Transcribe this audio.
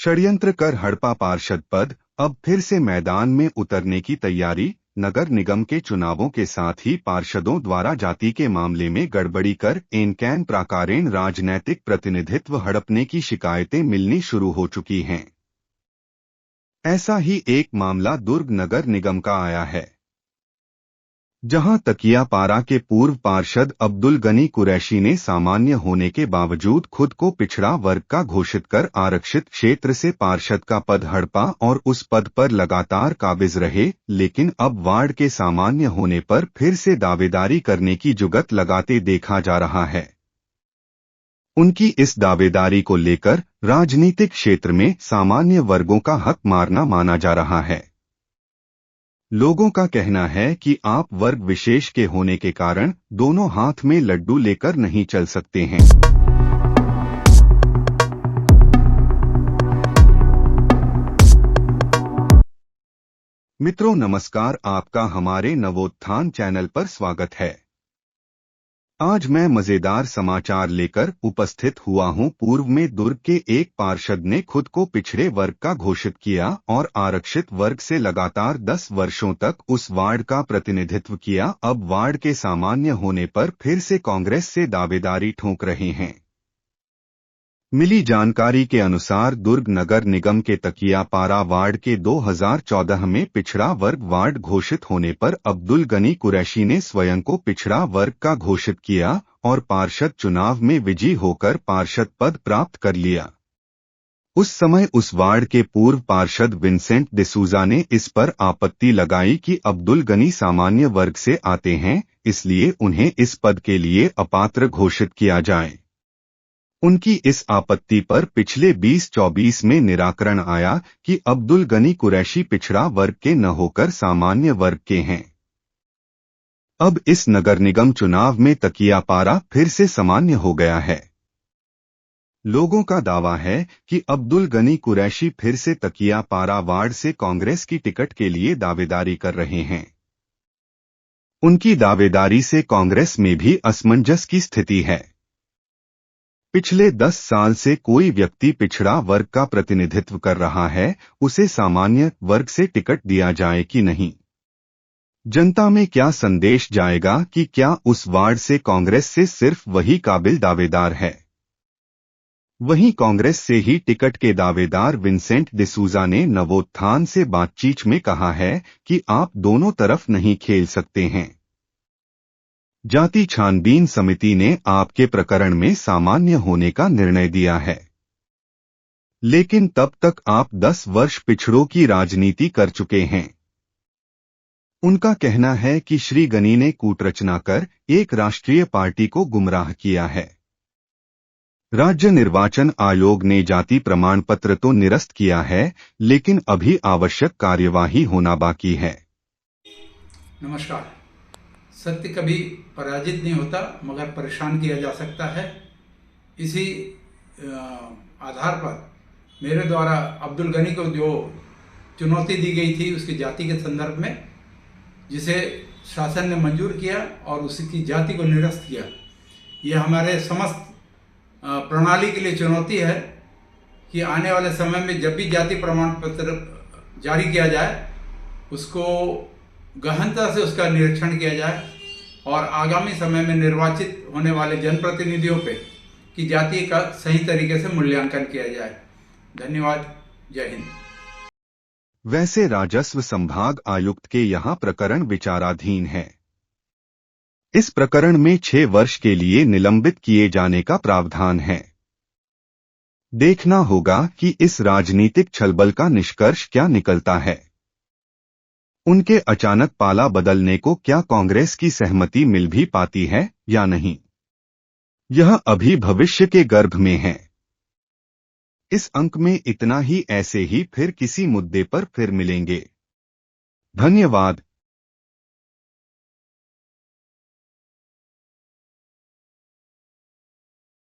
षड्यंत्र कर हड़पा पार्षद पद, अब फिर से मैदान में उतरने की तैयारी। नगर निगम के चुनावों के साथ ही पार्षदों द्वारा जाति के मामले में गड़बड़ी कर एन प्राकारेण राजनैतिक प्रतिनिधित्व हड़पने की शिकायतें मिलनी शुरू हो चुकी हैं। ऐसा ही एक मामला दुर्ग नगर निगम का आया है, जहां तकियापारा के पूर्व पार्षद अब्दुल गनी कुरैशी ने सामान्य होने के बावजूद खुद को पिछड़ा वर्ग का घोषित कर आरक्षित क्षेत्र से पार्षद का पद हड़पा और उस पद पर लगातार काबिज रहे, लेकिन अब वार्ड के सामान्य होने पर फिर से दावेदारी करने की जुगत लगाते देखा जा रहा है। उनकी इस दावेदारी को लेकर राजनीतिक क्षेत्र में सामान्य वर्गों का हक मारना माना जा रहा है। लोगों का कहना है कि आप वर्ग विशेष के होने के कारण दोनों हाथ में लड्डू लेकर नहीं चल सकते हैं। मित्रों नमस्कार, आपका हमारे नवोत्थान चैनल पर स्वागत है। आज मैं मजेदार समाचार लेकर उपस्थित हुआ हूं। पूर्व में दुर्ग के एक पार्षद ने खुद को पिछड़े वर्ग का घोषित किया और आरक्षित वर्ग से लगातार 10 वर्षों तक उस वार्ड का प्रतिनिधित्व किया। अब वार्ड के सामान्य होने पर फिर से कांग्रेस से दावेदारी ठोक रहे हैं। मिली जानकारी के अनुसार दुर्ग नगर निगम के तकियापारा वार्ड के 2014 में पिछड़ा वर्ग वार्ड घोषित होने पर अब्दुल गनी कुरैशी ने स्वयं को पिछड़ा वर्ग का घोषित किया और पार्षद चुनाव में विजयी होकर पार्षद पद प्राप्त कर लिया। उस समय उस वार्ड के पूर्व पार्षद विंसेंट डिसूजा ने इस पर आपत्ति लगाई कि अब्दुल गनी सामान्य वर्ग से आते हैं, इसलिए उन्हें इस पद के लिए अपात्र घोषित किया जाए। उनकी इस आपत्ति पर पिछले 2024 में निराकरण आया कि अब्दुल गनी कुरैशी पिछड़ा वर्ग के न होकर सामान्य वर्ग के हैं। अब इस नगर निगम चुनाव में तकियापारा फिर से सामान्य हो गया है। लोगों का दावा है कि अब्दुल गनी कुरैशी फिर से तकियापारा वार्ड से कांग्रेस की टिकट के लिए दावेदारी कर रहे हैं। उनकी दावेदारी से कांग्रेस में भी असमंजस की स्थिति है। पिछले 10 साल से कोई व्यक्ति पिछड़ा वर्ग का प्रतिनिधित्व कर रहा है, उसे सामान्य वर्ग से टिकट दिया जाए कि नहीं। जनता में क्या संदेश जाएगा कि क्या उस वार्ड से कांग्रेस से सिर्फ वही काबिल दावेदार है। वहीं कांग्रेस से ही टिकट के दावेदार विंसेंट डिसूजा ने नवोत्थान से बातचीत में कहा है कि आप दोनों तरफ नहीं खेल सकते हैं। जाति छानबीन समिति ने आपके प्रकरण में सामान्य होने का निर्णय दिया है, लेकिन तब तक आप 10 वर्ष पिछड़ों की राजनीति कर चुके हैं। उनका कहना है कि श्री गनी ने कूटरचना कर एक राष्ट्रीय पार्टी को गुमराह किया है। राज्य निर्वाचन आयोग ने जाति प्रमाण पत्र तो निरस्त किया है, लेकिन अभी आवश्यक कार्यवाही होना बाकी है। नमस्कार। सत्य कभी पराजित नहीं होता, मगर परेशान किया जा सकता है। इसी आधार पर मेरे द्वारा अब्दुल गनी को जो चुनौती दी गई थी उसकी जाति के संदर्भ में, जिसे शासन ने मंजूर किया और उसकी जाति को निरस्त किया, यह हमारे समस्त प्रणाली के लिए चुनौती है कि आने वाले समय में जब भी जाति प्रमाण पत्र जारी किया जाए उसको गहनता से उसका निरीक्षण किया जाए और आगामी समय में निर्वाचित होने वाले जनप्रतिनिधियों पे की जाति का सही तरीके से मूल्यांकन किया जाए। धन्यवाद। जय हिंद। वैसे राजस्व संभाग आयुक्त के यहाँ प्रकरण विचाराधीन है। इस प्रकरण में 6 वर्ष के लिए निलंबित किए जाने का प्रावधान है। देखना होगा कि इस राजनीतिक छलबल का निष्कर्ष क्या निकलता है। उनके अचानक पाला बदलने को क्या कांग्रेस की सहमति मिल भी पाती है या नहीं, यह अभी भविष्य के गर्भ में है। इस अंक में इतना ही। ऐसे ही फिर किसी मुद्दे पर फिर मिलेंगे। धन्यवाद।